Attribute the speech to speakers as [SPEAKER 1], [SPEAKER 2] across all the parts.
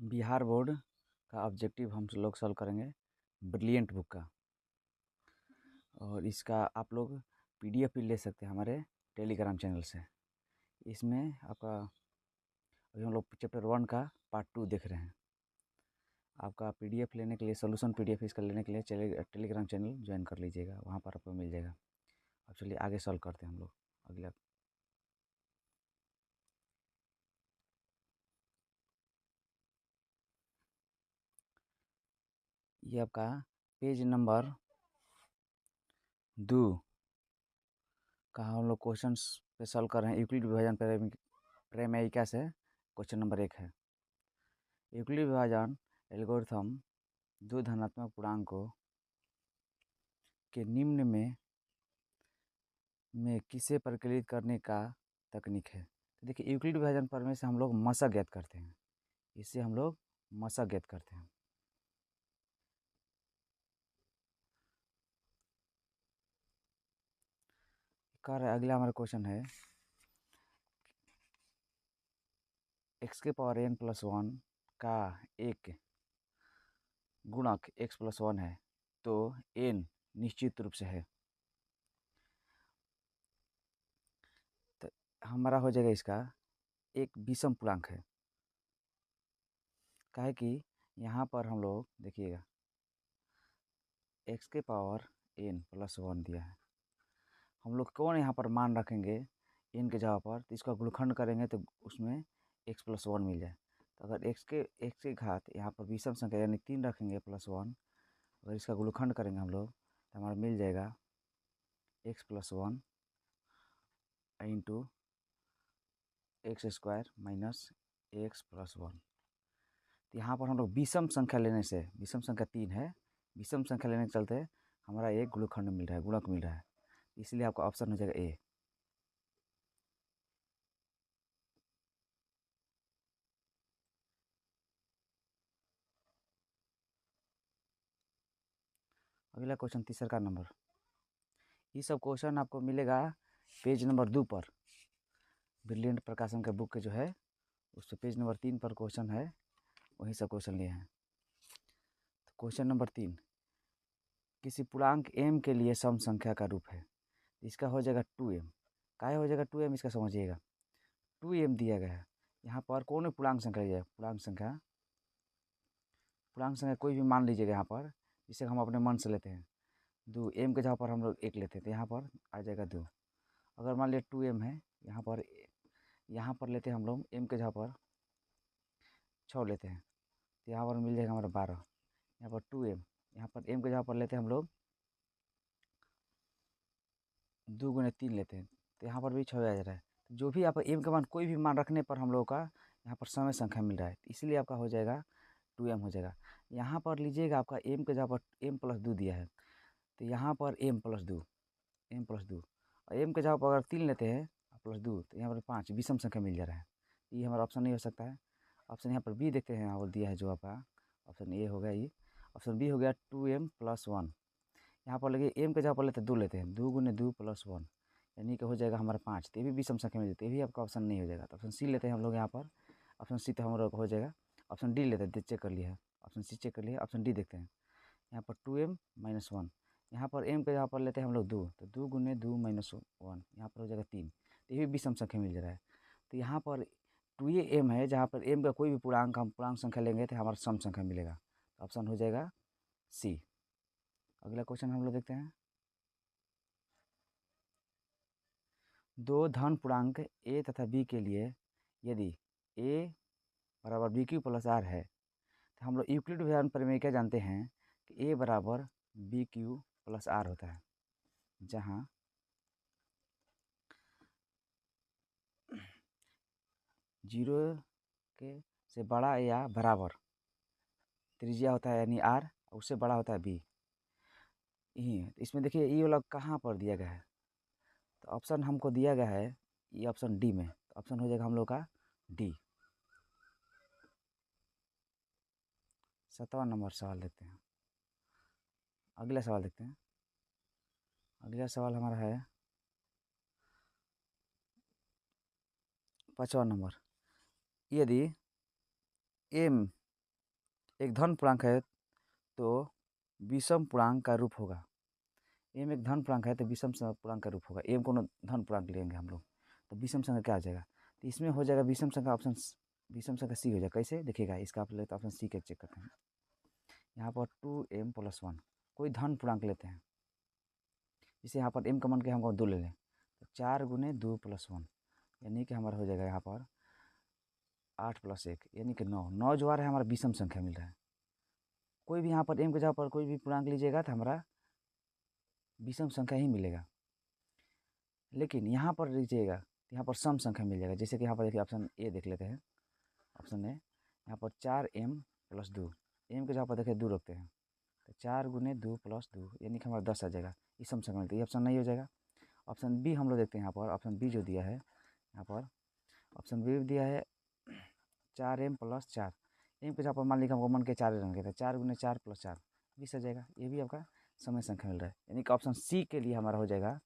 [SPEAKER 1] Bihar board का objective हम लोग सॉल्व करेंगे ब्रिलियंट बुक का। और इसका आप लोग पीडीएफ भी ले सकते हैं हमारे टेलीग्राम चैनल से। इसमें आपका अभी हम लोग चैप्टर 1 का पार्ट 2 देख रहे हैं। आपका पीडीएफ लेने के लिए, सोल्यूशन पीडीएफ इसका लेने के लिए टेलीग्राम चैनल ज्वाइन कर लीजिएगा, वहाँ पर आपको मिल जाएगा। अब चलिए आगे सॉल्व करते हैं हम लोग अगला। ये आपका पेज नंबर 2 का हम लोग क्वेश्चन पे सॉल्व कर रहे हैं। यूक्लिड विभाजन प्रमेयिका से क्वेश्चन नंबर 1 है। यूक्लिड विभाजन एल्गोरिथम दो धनात्मक पूर्णांकों के निम्न में किसे परिकलित करने का तकनीक है। तो देखिए, यूक्लिड विभाजन प्रमेय से हम लोग मशक ज्ञात करते हैं। इससे हम लोग मशक ज्ञात करते हैं। अगला हमारा क्वेश्चन है x⁴n+1 का एक गुणक x+1 है, तो n निश्चित रूप से है। तो हमारा हो जाएगा इसका एक विषम पूर्णांक है। काहे कि यहाँ पर हम लोग देखिएगा x⁴n+1 दिया है। हम लोग कौन यहाँ पर मान रखेंगे n के जगह पर, तो इसका गुणनखंड करेंगे तो उसमें x+1 मिल जाए। तो अगर x की घात यहाँ पर विषम संख्या यानी 3 रखेंगे +1, अगर इसका गुणनखंड करेंगे हम लोग तो हमारा मिल जाएगा x+1 इंटू x² - x+1। तो यहाँ पर हम लोग विषम संख्या लेने से, विषम संख्या 3 है, विषम संख्या लेने के चलते हमारा एक गुणनखंड मिल रहा है, गुणक मिल रहा है। इसलिए आपका ऑप्शन हो जाएगा ए। अगला क्वेश्चन तीसरा का नंबर, ये सब क्वेश्चन आपको मिलेगा पेज नंबर 2 पर। ब्रिलियंट प्रकाशन का बुक जो है उस पर पेज नंबर 3 पर क्वेश्चन है, वही सब क्वेश्चन लिए हैं। तो क्वेश्चन नंबर 3, किसी पूर्णांक m के लिए सम संख्या का रूप है। इसका हो जाएगा 2m। काहे हो जाएगा 2m, इसका समझिएगा। 2m दिया गया है, यहाँ पर कौन भी पूर्णांक संख्या लिया है, पूर्णांक संख्या कोई भी मान लीजिएगा यहाँ पर, जिसे हम अपने मन से लेते हैं। 2 m के जगह पर हम लोग 1 लेते हैं तो यहाँ पर आ जाएगा 2। अगर मान लिया 2m है, यहाँ पर लेते हैं हम लोग m के जगह पर 6 लेते हैं तो यहाँ पर मिल जाएगा हमारा 12। यहाँ पर 2m, यहाँ पर m के जगह पर लेते हैं हम लोग 2 × 3 लेते हैं तो यहाँ पर भी 6 आ जा रहा है। जो भी आप m का मान, कोई भी मान रखने पर हम लोग का यहाँ पर समय संख्या मिल रहा है, इसलिए आपका हो जाएगा 2m हो जाएगा। यहाँ पर लीजिएगा आपका m के जगह पर m+2 दिया है, तो यहाँ पर m+2 और m के जगह पर अगर 3 लेते हैं +2 तो यहाँ पर 5 विषम संख्या मिल जा रहा है। ये हमारा ऑप्शन नहीं हो सकता है। ऑप्शन यहाँ पर बी देखते हैं, यहाँ पर दिया है जो आपका ऑप्शन ए हो गया। ये ऑप्शन बी हो गया 2m+1। यहाँ पर लगे m के जगह पर लेते हैं 2 लेते हैं, 2 × 2 + 1 यानी कि हो जाएगा हमारा 5। तो ये भी विषम संख्या मिल जाती है, ये भी आपका ऑप्शन नहीं हो जाएगा। तो ऑप्शन सी लेते हैं हम लोग यहाँ पर। ऑप्शन सी तो हमारा हो जाएगा। ऑप्शन डी लेते हैं, चेक कर लिया है। ऑप्शन सी चेक कर लिया, ऑप्शन डी देखते हैं। यहाँ पर 2m - 1, यहाँ पर m के जगह पर लेते हैं हम लोग 2, तो 2 × 2 - 1 यहाँ पर हो जाएगा 3। तो ये भी विषम संख्या मिल जा रहा है। तो यहाँ पर 2m है, जहाँ पर m का कोई भी पूर्णांक हम पूर्णांक संख्या लेंगे तो हमारा सम संख्या मिलेगा। तो ऑप्शन हो जाएगा सी। अगला क्वेश्चन हम लोग देखते हैं। दो धन पूर्णांक a तथा b के लिए यदि a = bq + r है, तो हम लोग यूक्लिड विभाजन प्रमेय क्या जानते हैं कि a = bq + r होता है, जहाँ 0 के से बड़ा या बराबर त्रिज्या होता है यानी r, उससे बड़ा होता है b। इसमें देखिए ये वाला कहाँ पर दिया गया है, तो ऑप्शन हमको दिया गया है ये ऑप्शन डी में। तो ऑप्शन हो जाएगा हम लोग का डी। 7वां नंबर सवाल देखते हैं। अगला सवाल देखते हैं। अगला सवाल हमारा है 5वां नंबर। यदि m एक धन पूर्णांक है तो विषम पूर्णांक का रूप होगा। एम एक धन पूर्णांक है तो विषम पूर्णांक का रूप होगा। एम कोनो धन पूर्णांक लेंगे हम लोग तो विषम संख्या क्या आ जाएगा, तो इसमें हो जाएगा विषम संख्या ऑप्शन विषम संख्या सी हो जाएगा। कैसे देखिएगा, इसका आप लेते ऑप्शन सी के चेक करते हैं। यहाँ पर 2m + 1 कोई धन पूर्णांक लेते हैं, जैसे यहाँ पर m का मान के हमको 2 ले लें तो 4 × 2 + 1 यानी कि हमारा हो जाएगा यहाँ पर 8 + 1 यानी कि 9। 9 जो आ रहा है हमारा विषम संख्या मिल रहा है। कोई भी यहाँ पर m के जगह पर कोई भी पूर्णांक लीजिएगा तो हमारा विषम संख्या ही मिलेगा। लेकिन यहाँ पर लीजिएगा यहाँ पर सम संख्या मिल जाएगा। जैसे कि यहाँ पर देखिए ऑप्शन ए देख लेते हैं। ऑप्शन ए यहाँ पर 4m + 2, m के जगह पर देखिए 2 रखते हैं तो 4 × 2 + 2 यानी कि हमारा 10 आ जाएगा। इस सम संख्या मिलती है, ये ऑप्शन नहीं हो जाएगा। ऑप्शन बी हम लोग देखते हैं। यहाँ पर ऑप्शन बी जो दिया है, यहाँ पर ऑप्शन बी दिया है 4m + 4, m के जगह पर मान लीजिए हमको मन के 4 रन के थे, 4 × 4 + 4 20 आ जाएगा। ये भी आपका समय संख्या मिल रहा है, यानी कि ऑप्शन सी के लिए हमारा हो जाएगा।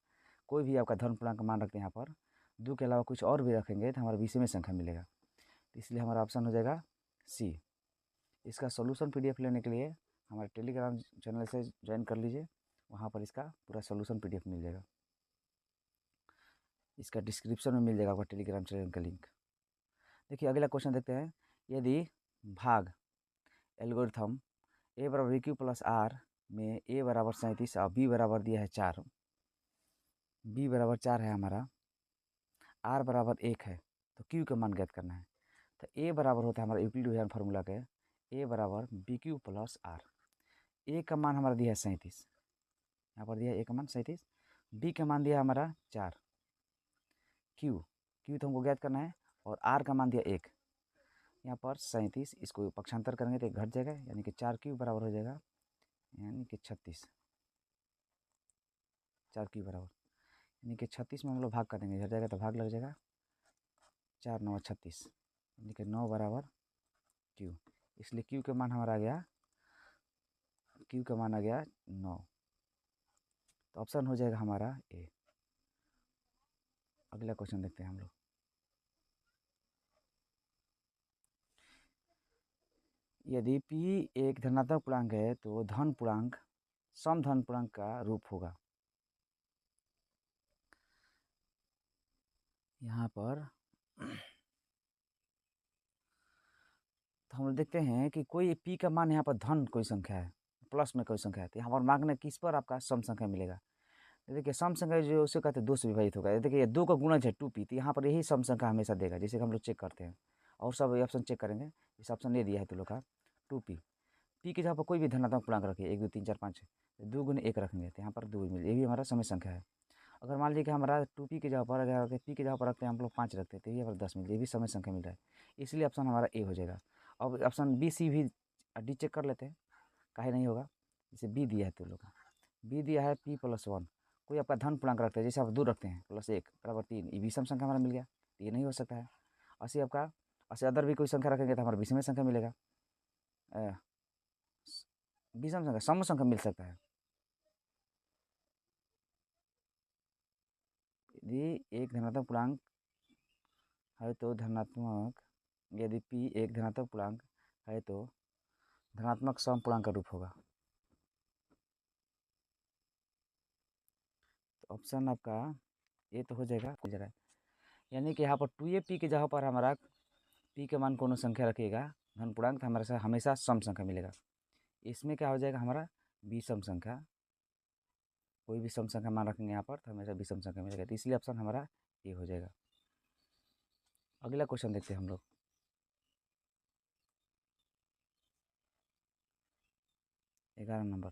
[SPEAKER 1] कोई भी आपका धन पूर्णांक मान रखते हैं यहाँ पर 2 के अलावा कुछ और भी रखेंगे तो हमारा विषम संख्या मिलेगा, तो इसलिए हमारा ऑप्शन हो जाएगा सी। इसका सॉल्यूशन पीडीएफ लेने के लिए हमारे टेलीग्राम चैनल से ज्वाइन कर लीजिए, वहाँ पर इसका पूरा सॉल्यूशन पीडीएफ मिल जाएगा। इसका डिस्क्रिप्शन में मिल जाएगा आपका टेलीग्राम चैनल का लिंक। देखिए अगला क्वेश्चन देखते हैं। यदि भाग एल्गोरिथम a = q + r में a = 37 और b बराबर दिया है 4, b = 4 है हमारा, r = 1 है, तो q का मान ज्ञात करना है। तो a बराबर होता है हमारा यूक्लिडियन फार्मूला के a = bq + r। a का मान हमारा दिया है 37, यहाँ पर दिया है a का मान 37, b का मान दिया है हमारा 4, q तो हमको ज्ञात करना है, और r का मान दिया 1। यहाँ पर 37 इसको पक्षांतर करेंगे तो घट जाएगा, यानी कि 4q बराबर हो जाएगा यानी कि 36। 4q बराबर यानी कि 36 में हम लोग भाग कर देंगे, घट जाएगा तो भाग लग जाएगा, 4 × 9 = 36 यानी कि 9 = q। इसलिए q का मान हमारा आ गया, q का मान आ गया 9, तो ऑप्शन हो जाएगा हमारा ए। अगला क्वेश्चन देखते हैं हम लोग। यदि p एक धनात्मक पूर्णांक है तो धन पूर्णांक सम धन पूर्णांक का रूप होगा। यहाँ पर तो हम लोग देखते हैं कि कोई p का मान यहाँ पर धन कोई संख्या है, प्लस में कोई संख्या है, तो यहाँ पर मांगना किस पर आपका सम संख्या मिलेगा। देखिए सम संख्या जो उसे कहते हैं 2 से विभाजित होगा। देखिए 2 का गुणज है 2p, तो यहाँ पर यही सम संख्या हमेशा देगा, जैसे हम लोग चेक करते हैं और सब ऑप्शन चेक करेंगे। इस ऑप्शन ये दिया है तो लोग का 2p, p की जगह पर कोई भी धनात्मक पूर्णांक रखिए, 1 2 3 4 5 2 × 1 रखेंगे तो यहाँ पर 2 मिले, ये भी हमारा समय संख्या है। अगर मान लीजिए कि हमारा 2p की जगह पर अगर p की जगह पर रखते हैं हम लोग 5 रखते हैं तो ये हमारा 10 मिले, ये भी समय संख्या मिल रहा है, इसलिए ऑप्शन हमारा ए हो जाएगा। अब ऑप्शन बी सी भी डी चेक कर लेते हैं, काहे नहीं होगा। जैसे बी दिया है तो लोग बी दिया है p + 1, कोई आपका धन पूर्णांक रखते हैं, जैसे आप 2 रखते हैं +1 = 3, ये विषम संख्या हमारा मिल गया, तो ये नहीं हो सकता है। ऐसे आपका ऐसे अदर भी कोई संख्या रखेंगे तो हमारा विषम संख्या मिलेगा, विषम संख्या सम संख्या मिल सकता है। यदि एक धनात्मक पूर्णांक है तो धनात्मक, यदि p एक धनात्मक पूर्णांक है तो धनात्मक सम पूर्णांक का रूप होगा। तो ऑप्शन आपका ये तो हो जाएगा जरा, यानी कि यहाँ पर 2a की जगह पर हमारा p के मान कोनो संख्या रखिएगा धन पूर्णांक, तो हमारे साथ हमेशा सम संख्या मिलेगा। इसमें क्या हो जाएगा हमारा विषम संख्या, कोई भी सम संख्या मान रखेंगे यहाँ पर तो हमेशा विषम संख्या मिलेगा, तो इसलिए ऑप्शन हमारा ए हो जाएगा। अगला क्वेश्चन देखते हैं हम लोग। ग्यारह नंबर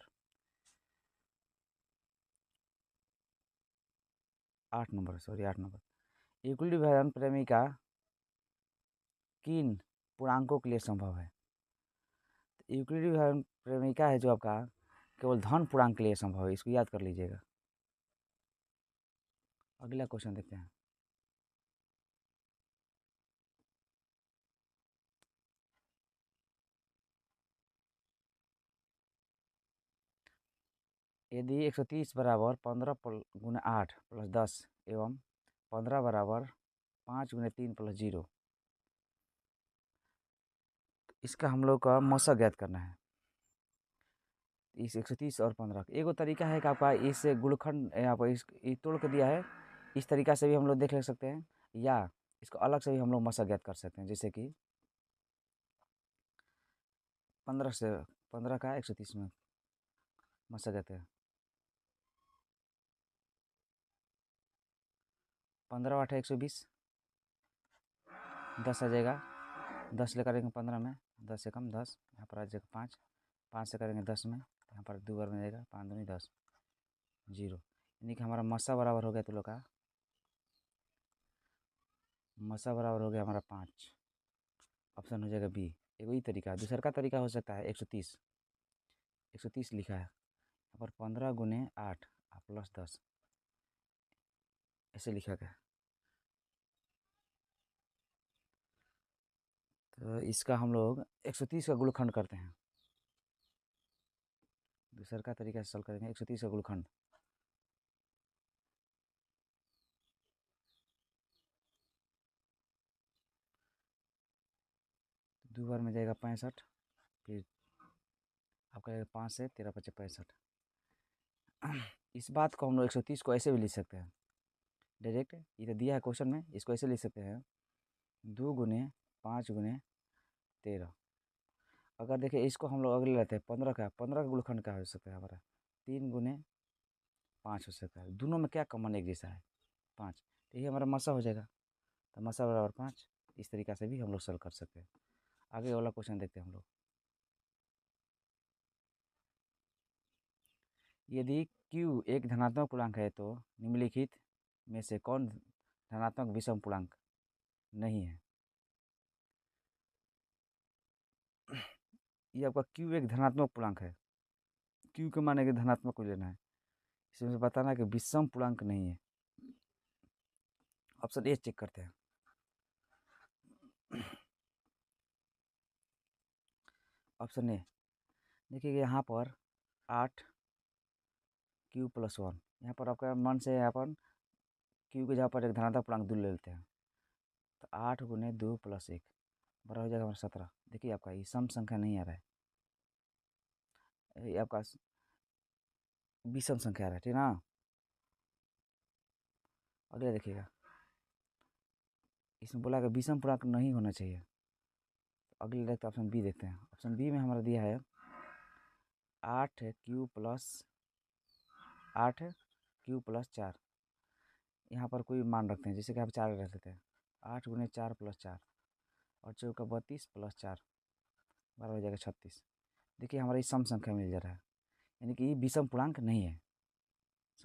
[SPEAKER 1] 8 नंबर यूक्लिड विभाजन प्रेमिका किन पूर्णांकों के लिए संभव है। तो यूक्लिड विभाजन प्रेमिका है जो आपका केवल धन पूर्णांक के लिए संभव है, इसको याद कर लीजिएगा। अगला क्वेश्चन देखते हैं। यदि 130 = 15 × 8 + 10 एवं 15 = 5 × 3 + 0, इसका हम लोग का मौसा ज्ञात करना है। इस 130 और 15 एगो तरीका है कि आपका इस गुणखंड यहाँ पर इस तोड़ के दिया है, इस तरीका से भी हम लोग देख ले सकते हैं, या इसको अलग से भी हम लोग मौसा ज्ञात कर सकते हैं। जैसे कि 15 का 130 में मौसा ज्ञात है। 15 8 120, 10 आ जाएगा। 10 ले करेंगे 15 में, 10 से कम 10, यहाँ पर आ जाएगा 5, 5 से करेंगे 10 में, यहाँ पर 2 बार में जाएगा, 5 दूनी 10, 0। यानी कि हमारा मस्सा बराबर हो गया, तो लोग का मस्सा बराबर हो गया हमारा 5। ऑप्शन हो जाएगा बी। एगो ही तरीका, दूसरा का तरीका हो सकता है 130, 130 लिखा है यहाँ पर 15 गुने 8 प्लस 10, ऐसे लिखा गया। तो इसका हम लोग 130 का गुणखंड करते हैं। दूसरा का तरीका से सॉल्व करेंगे 130 का गुणखंड। दो बार में जाएगा 65, फिर आपका 5 से 13 5 65। इस बात को हम लोग 130 को ऐसे भी लिख सकते हैं डायरेक्ट, ये तो दिया है क्वेश्चन में, इसको ऐसे लिख सकते हैं 2 गुने 5 गुने 13। अगर देखिए इसको हम लोग अगले लेते हैं 15 का गुणखंड क्या हो सकता है हमारा, 3 गुने 5 हो सकता है। दोनों में क्या कॉमन एक जैसा है, 5, तो ये हमारा मसा हो जाएगा। तो मसा बराबर 5, इस तरीका से भी हम लोग सॉल्व कर सकते हैं। आगे वाला क्वेश्चन देखते हैं हम लोग। यदि q एक धनात्मक पूर्णांक है तो निम्नलिखित में से कौन धनात्मक विषम पूर्णांक नहीं है। ये आपका q एक धनात्मक पूर्णांक है, q के माने के धनात्मक को लेना है, इसमें से बताना है कि विषम पूर्णांक नहीं है। ऑप्शन ए चेक करते हैं। ऑप्शन ए देखिए यहाँ पर 8 q प्लस 1, यहाँ पर आपका मन से यहाँ पर q के जगह पर एक धनात्मक पूर्णांक 2 ले लेते हैं, तो 8 गुने 2 प्लस 1 बराबर हो जाएगा हमारा 17। देखिए आपका ये सम संख्या नहीं आ रहा है, ये आपका विषम संख्या आ रहा है, ठीक है ना। अगले देखिएगा, इसमें बोला कि विषम पूर्णांक नहीं होना चाहिए। तो अगले देखते ऑप्शन बी देखते हैं। ऑप्शन बी में हमारा दिया है 8 क्यू प्लस 4। यहाँ पर कोई मान रखते हैं, जैसे कि आप 4 रख लेते हैं, 8 गुने 4 प्लस 4 और 4 का 32 प्लस 4 बराबर हो जाएगा 36। देखिए हमारा ये सम संख्या मिल जा रहा है, यानी कि ये विषम पूर्णांक नहीं है।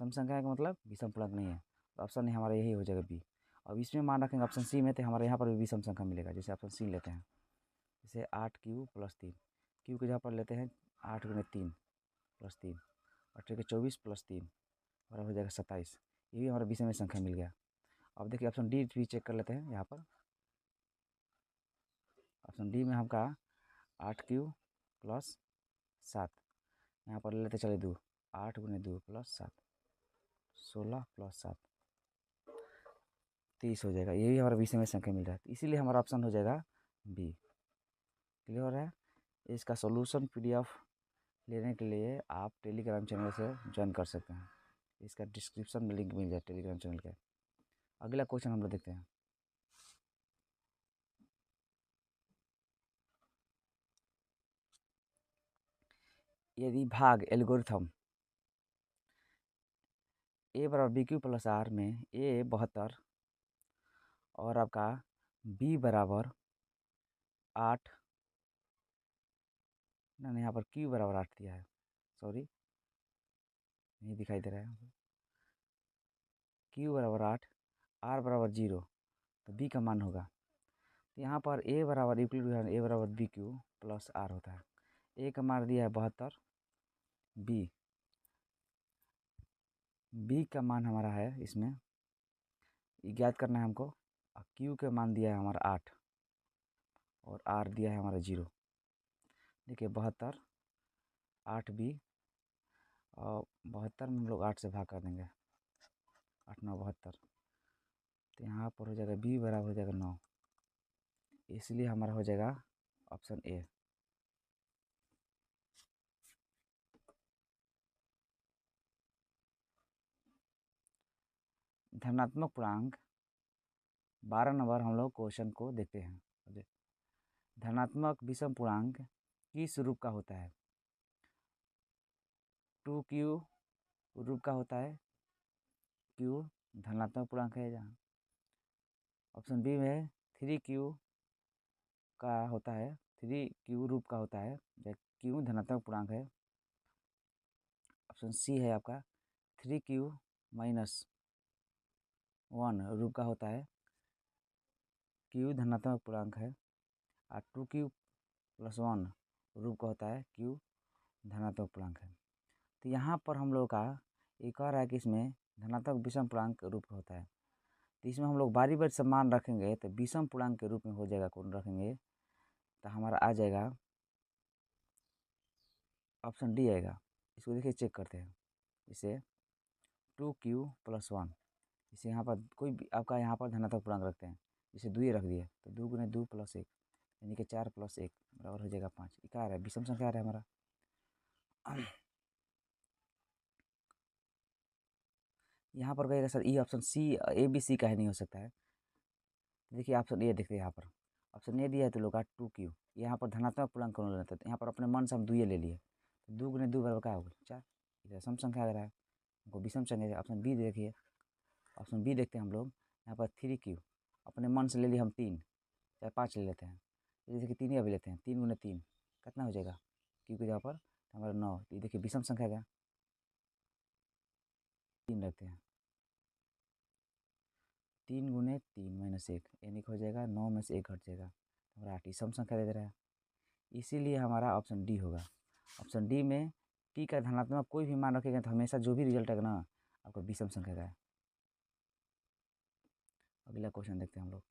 [SPEAKER 1] सम संख्या का मतलब विषम पूर्णांक नहीं है, तो ऑप्शन हमारा यही हो जाएगा बी। अब इसमें मान रखेंगे ऑप्शन सी में, तो हमारे यहाँ पर भी विषम संख्या मिलेगा। जैसे ऑप्शन सी लेते हैं, जैसे 8 क्यू प्लस 3, क्यू के जगह पर लेते हैं 8 गुने 3 प्लस 3 और 3 के 24 प्लस 3 बराबर हो जाएगा 27। ये भी हमारा विषम संख्या मिल गया। अब देखिए ऑप्शन डी भी चेक कर लेते हैं। यहाँ पर ऑप्शन डी में हमका 8 क्यू प्लस 7, यहाँ पर ले लेते चले 2, 8 गुने 2 प्लस 7, 16 प्लस 7 30 हो जाएगा। ये भी हमारा विषम संख्या मिल रहा है, इसीलिए हमारा ऑप्शन हो जाएगा बी। क्लियर है। इसका सॉल्यूशन पीडीएफ लेने के लिए आप टेलीग्राम चैनल से ज्वाइन कर सकते हैं, इसका डिस्क्रिप्शन में लिंक मिल जाए टेलीग्राम चैनल का। अगला क्वेश्चन हम लोग देखते हैं। यदि भाग एल्गोरिथम ए बराबर बी क्यू प्लस आर में ए 72 और आपका बी बराबर 8, नहीं यहाँ पर क्यू बराबर 8 दिया है, सॉरी नहीं दिखाई दे रहा है। क्यू बराबर 8, आर बराबर 0, तो बी का मान होगा। तो यहाँ पर ए बराबर इक्वल ए बराबर बी क्यू प्लस आर होता है। ए का मान दिया है 72, बी का मान हमारा है इसमें ज्ञात करना है हमको, और क्यू का मान दिया है हमारा 8 और आर दिया है हमारा 0। देखिए 72 8 बी, और 72 में हम लोग 8 से भाग कर देंगे, 8 9 72, तो यहाँ पर हो जाएगा बी बराबर हो जाएगा 9, इसलिए हमारा हो जाएगा ऑप्शन ए। धनात्मक पूर्णांक 12 नंबर हम लोग क्वेश्चन को देखते हैं। धनात्मक विषम पूर्णांक किस रूप का होता है? 2q रूप का होता है। q धनात्मक पूर्णांक है जहाँ। ऑप्शन बी में 3q का होता है, 3q रूप का होता है, जब q धनात्मक पूर्णांक है। ऑप्शन सी है आपका 3q माइनस 1 रूप का होता है। q धनात्मक पूर्णांक है और 2q प्लस 1 रूप का होता है। q धनात्मक पूर्णांक है। तो यहाँ पर हम लोग का एक और है कि इसमें धनात्मक विषम पूर्णांक रूप का होता है। तो इसमें हम लोग बारी बारी से मान रखेंगे तो विषम पूर्णांक के रूप में हो जाएगा। कौन रखेंगे तो हमारा आ जाएगा ऑप्शन डी आएगा। इसको देखिए चेक करते हैं। इसे 2q प्लस 1, इसे यहाँ पर कोई भी आपका यहाँ पर धनात्मक पूर्णांक रखते हैं। इसे 2 रख दिए तो 2 गुने 2 प्लस 1 यानी कि 4 प्लस 1 बराबर हो जाएगा 5। क्या आ रहा है? विषम संख्या आ रहा है हमारा। यहाँ पर कहेगा सर ये option C A B C का ही नहीं हो सकता है। देखिए ऑप्शन ए देखते हैं। यहाँ पर ऑप्शन ए दिया है तो लोग 2q, यहाँ पर धनात्मक पूर्णांक कौन लेता है? तो यहाँ पर अपने मन से हम 2 ले लिए। 2 गुने 2 बराबर क्या होगा? 4। इधर सम संख्या आ रहा है, हमको विषम संख्या। ऑप्शन बी देखिए, ऑप्शन बी देखते हैं हम लोग। यहाँ पर 3q अपने मन से ले लिए हम 3, चाहे 5 ले लेते हैं। ये देखिए 3 ही अभी लेते हैं। 3 गुने 3 कितना हो जाएगा? q की जगह पर हमारा 9। ये देखिए विषम संख्या क्या? 3 रखते हैं। 3 गुने 3 माइनस 1 यानी कि हो जाएगा 9 में से 1 घट जाएगा, हमारा 8 सम संख्या दे रहा है। इसीलिए हमारा ऑप्शन डी होगा। ऑप्शन डी में टी का धनात्मक कोई भी मान रखेगा तो हमेशा जो भी रिजल्ट आएगा ना आपको विषम संख्या का है। अगला क्वेश्चन देखते हैं हम लोग।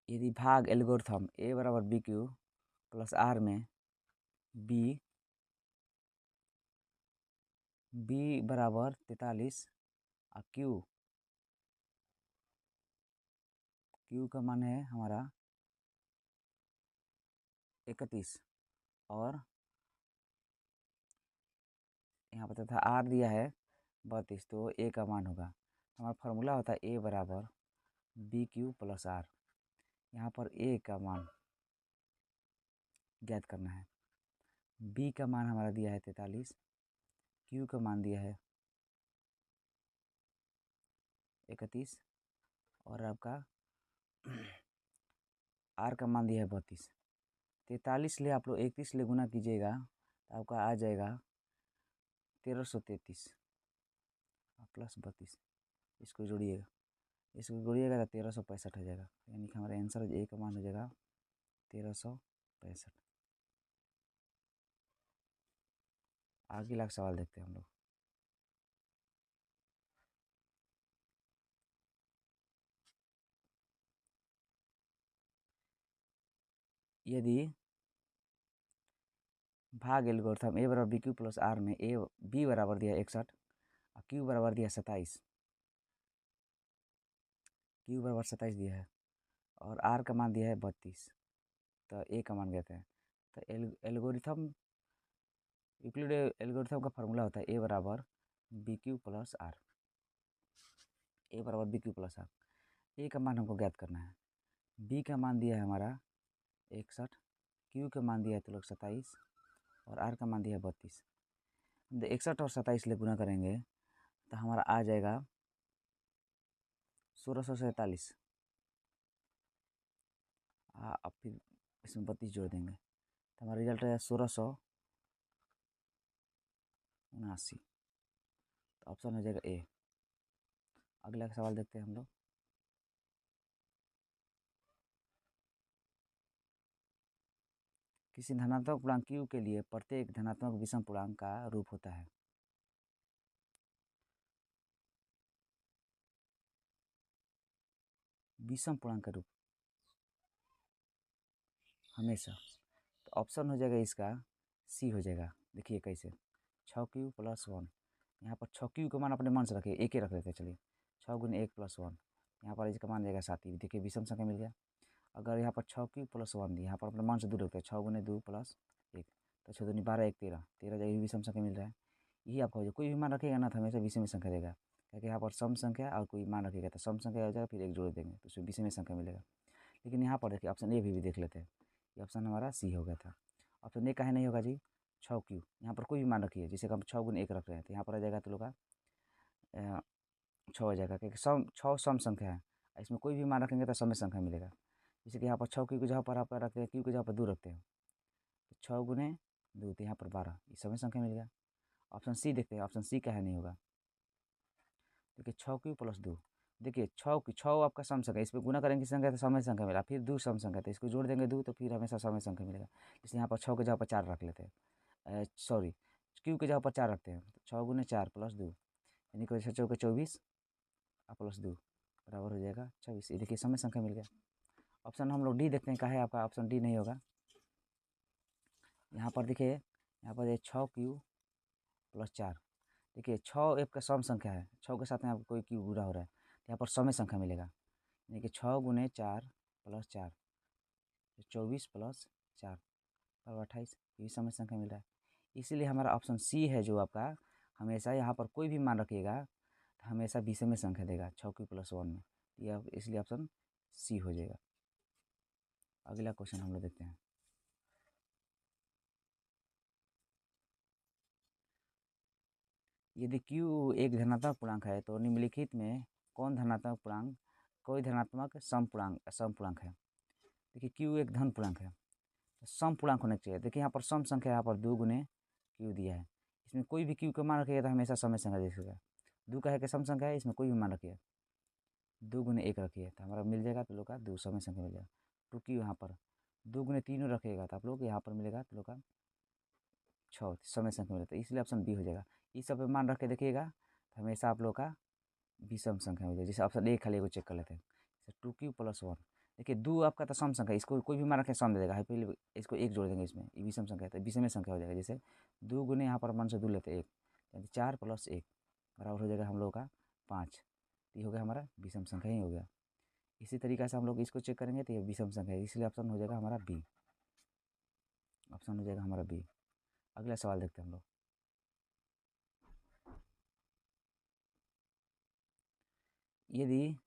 [SPEAKER 1] यदि भाग एल्गोरिथम ए बराबर बी क्यू प्लस आर में बी बराबर 43 और क्यू का मान है हमारा 31 और यहाँ पर तथा आर दिया है 32, तो ए का मान होगा। हमारा फार्मूला होता है ए बराबर बी क्यू प्लस आर। यहाँ पर ए का मान ज्ञात करना है। बी का मान हमारा दिया है 43, क्यू का मान दिया है 31 और आपका आर का मान दिया है 32। 43 ले आप लोग 31 ले गुना कीजिएगा तो आपका आ जाएगा 1333 प्लस 32। इसको जोड़िएगा, इसको जोड़िएगा तो 1365 हो जाएगा। यानी कि हमारा आंसर ए का मान हो जाएगा 1365। आगे का सवाल देखते हैं हम लोग। यदि भाग एल्गोरिथम ए बराबर बी क्यू प्लस आर में ए बी बराबर दिया 61 और क्यू बराबर दिया 27, क्यू बराबर 27 दिया है और आर का मान दिया है 32, तो ए का मान कहते हैं। तो एल्गोरिथम यूक्लिड एल्गोरिथम का फार्मूला होता है ए बराबर बी क्यू प्लस आर। ए बराबर बी क्यू प्लस आर। ए का मान हमको ज्ञात करना है। बी का मान दिया है हमारा 61, क्यू का मान दिया है तो लोग 27 और आर का मान दिया है 32। 61 और 27 ले गुना करेंगे तो हमारा आ जाएगा 1647। अब फिर इसमें 32 जोड़ देंगे तो हमारा रिजल्ट आएगा 1679। तो ऑप्शन हो जाएगा ए। अगला सवाल देखते हैं हम लोग। किसी धनात्मक पूर्णांक q के लिए प्रत्येक धनात्मक विषम पूर्णांक का रूप होता है। विषम पूर्णांक का रूप हमेशा। तो ऑप्शन हो जाएगा इसका सी हो जाएगा। देखिए कैसे, 6q प्लस 1 यहाँ पर 6 क्यू का मान अपने मन से रखिए, एक ही रख लेते हैं। चलिए 6 गुने 1 + 1, यहाँ पर इसका मान जाएगा 7 ही। देखिए विषम संख्या मिल गया। अगर यहाँ पर 6 क्यू + 1 दी, यहाँ पर अपने मान से दूर रखते हैं, 6 गुने 2 + 1, तो 6 दूनी 12, 1 13, 13 जगह विषम संख्या मिल रहा है। यही आपका हो जाए, कोई भी मान रखिएगा ना तो हमेशा विषम संख्या देगा, क्योंकि यहाँ पर सम संख्या और कोई मान रखिएगा तो सम संख्या हो जाएगा, फिर एक जोड़ देंगे तो उसमें विषम संख्या मिलेगा। लेकिन यहाँ पर देखिए ऑप्शन ए भी देख लेते हैं, ये ऑप्शन हमारा सी हो गया था। ऑप्शन ए काहे नहीं होगा जी? 6 क्यू, यहाँ पर कोई भी मान रखिए, जैसे कि हम 6 गुने 1 रख रहे हैं तो यहाँ पर आ जाएगा तो लोग 6 हो जाएगा, क्योंकि 6 सम संख्या है, इसमें कोई भी मान रखेंगे तो सम संख्या मिलेगा। जैसे कि यहाँ पर 6 क्यू की जगह पर आप रखते हैं, क्यू की जगह पर 2 रखते हैं, तो 6 गुने 2 तो यहाँ पर 12, ये सम संख्या मिल गया। ऑप्शन सी देखते हैं, ऑप्शन सी काहे नहीं होगा? देखिए 6 क्यू + 2, देखिए 6 आपका सम संख्या, इस पर गुना करेंगे संख्या तो समय संख्या मिला, फिर 2 सम संख्या, तो इसको जोड़ देंगे 2 तो फिर हमेशा समय संख्या मिलेगा। इसलिए यहाँ पर 6 की जगह पर 4 रख लेते हैं, सॉरी क्यू की जगह पर 4 रखते हैं, तो 6 गुने 4 + 2, यानी कि 6 चौके 24 + 2 बराबर हो जाएगा 24। ये देखिए समय संख्या मिल गया। ऑप्शन हम लोग डी देखते हैं, कहा है आपका ऑप्शन डी नहीं होगा। यहाँ पर देखिए, यहाँ पर 6 क्यू + 4, देखिए 6 आपका सम संख्या है, 6 के साथ में आपको कोई क्यू गुणा हो रहा है, तो यहाँ पर समय संख्या मिलेगा, यानी कि 6 गुने 4 + 4, 24 + 4 और 28, ये भी समय संख्या मिल रहा है। इसीलिए हमारा ऑप्शन सी है जो आपका, हमेशा यहाँ पर कोई भी मान रखिएगा तो हमेशा विषम संख्या देगा 6 क्यू + 1 में, यह इसलिए ऑप्शन सी हो जाएगा। अगला क्वेश्चन हम लोग देखते हैं। यदि q एक धनात्मक पूर्णांक है तो निम्नलिखित में कौन धनात्मक पूर्णांक कोई धनात्मक सम पूर्णांक है? देखिए q एक धन पूर्णांक है, सम पूर्णांक होना चाहिए। देखिए यहाँ पर सम संख्या, यहाँ पर 2 गुने q दिया है, इसमें कोई भी q का मान रखिएगा तो हमेशा समय संख्या दे सकता है। 2 का है कि सम संख्या है, इसमें कोई भी मान रखिए, 2 गुने 1 रखिए तो हमारा मिल जाएगा, तो लोग का 2 समय संख्या मिल जाएगा। 2q यहाँ पर 2 गुने 3 रखिएगा तो आप लोग यहाँ पर मिलेगा तो लोग का 6 समय संख्या मिलेगा, तो इसलिए ऑप्शन बी हो जाएगा। इस सब पे मान रख के देखिएगा तो हमेशा आप लोग का विषम संख्या मिल जाएगी। जैसे ऑप्शन ए खाली एगो चेक कर लेते हैं, जैसे 2q + 1, देखिए 2 आपका तो सम संख्या, इसको कोई भी मान रखें सम दे देगा, पहले इसको 1 जोड़ देंगे, इसमें ये विषम संख्या है तो विषम संख्या हो जाएगा। जैसे 2 गुने यहाँ पर मन से 2 लेते हैं 1, यानी 4 + 1 बराबर हो जाएगा हम लोग का 5, ये हो गया हमारा विषम संख्या ही हो गया। इसी तरीके से हम लोग इसको चेक करेंगे तो ये विषम संख्या है, इसलिए ऑप्शन हो जाएगा हमारा बी, ऑप्शन हो जाएगा हमारा बी। अगला सवाल देखते हैं हम लोग। यदि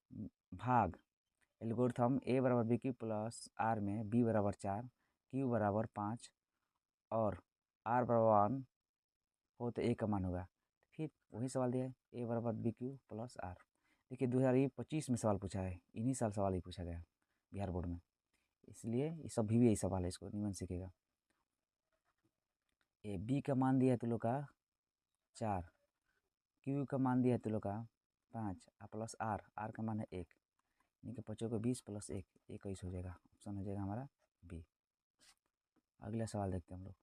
[SPEAKER 1] भाग एल्गोरिथम a बराबर bq + r में b बराबर 4, q बराबर 5 और r बराबर 1 हो तो a का मान होगा। फिर वही सवाल दिया है, a बराबर bq + r। देखिए 2025 में सवाल पूछा है, इन्हीं साल सवाल ही पूछा गया बिहार बोर्ड में, इसलिए ये सब भी यही सवाल है, इसको निमन सीखेगा। ए b का मान दिया है तो लोग का 4, q का मान दिया है तो लोग का 5 प्लस r का मान है 1, यानी कि 5 को 20 + 1, 21 हो जाएगा। ऑप्शन हो जाएगा हमारा बी। अगला सवाल देखते हैं हम लोग।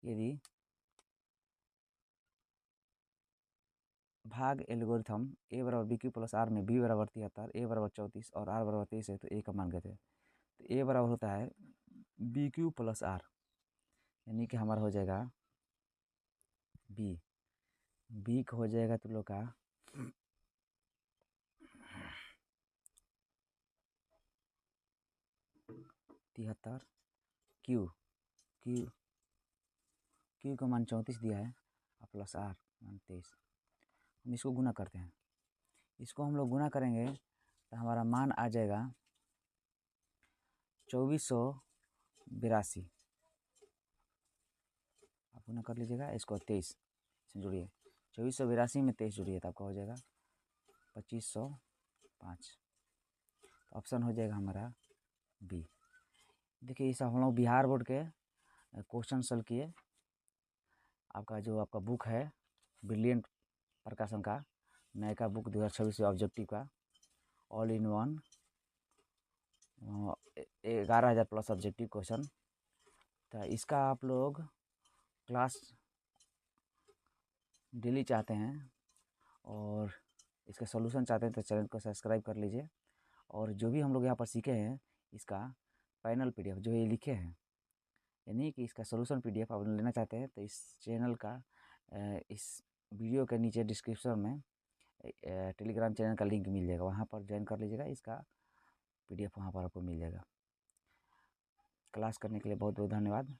[SPEAKER 1] यदि भाग एल्गोरिथम a बराबर bq + r में b बराबर 73, a बराबर 34 और r बराबर 23 है तो a का मान कहते हैं, तो a बराबर होता है bq + r, यानी कि हमारा हो जाएगा b। b का हो जाएगा तो लोग का 73, q q q का मान 34 दिया है और प्लस r मान 23। हम इसको गुना करते हैं, इसको हम लोग गुना करेंगे तो हमारा मान आ जाएगा 2482। आप गुना कर लीजिएगा, इसको 23 इसमें जोड़िए, 2482 में 23 जोड़िए तो आपका हो जाएगा 2505। ऑप्शन हो जाएगा हमारा बी। देखिए इस हम लोग बिहार बोर्ड के क्वेश्चन सॉल्व किए। आपका जो आपका बुक है ब्रिलियंट प्रकाशन का नयका बुक 2026 ऑब्जेक्टिव का all in one 11,000 plus objective question, तो इसका आप लोग क्लास डेली चाहते हैं और इसका सॉल्यूशन चाहते हैं तो चैनल को सब्सक्राइब कर लीजिए। और जो भी हम लोग यहाँ पर सीखे हैं इसका, पैनल PDF जो ये लिखे हैं, यानी कि इसका सॉल्यूशन PDF आप लेना चाहते हैं तो इस चैनल का इस वीडियो के नीचे डिस्क्रिप्शन में टेलीग्राम चैनल का लिंक मिल जाएगा, वहाँ पर ज्वाइन कर लीजिएगा। इसका PDF वहाँ पर आपको मिल जाएगा। क्लास करने के लिए बहुत बहुत धन्यवाद।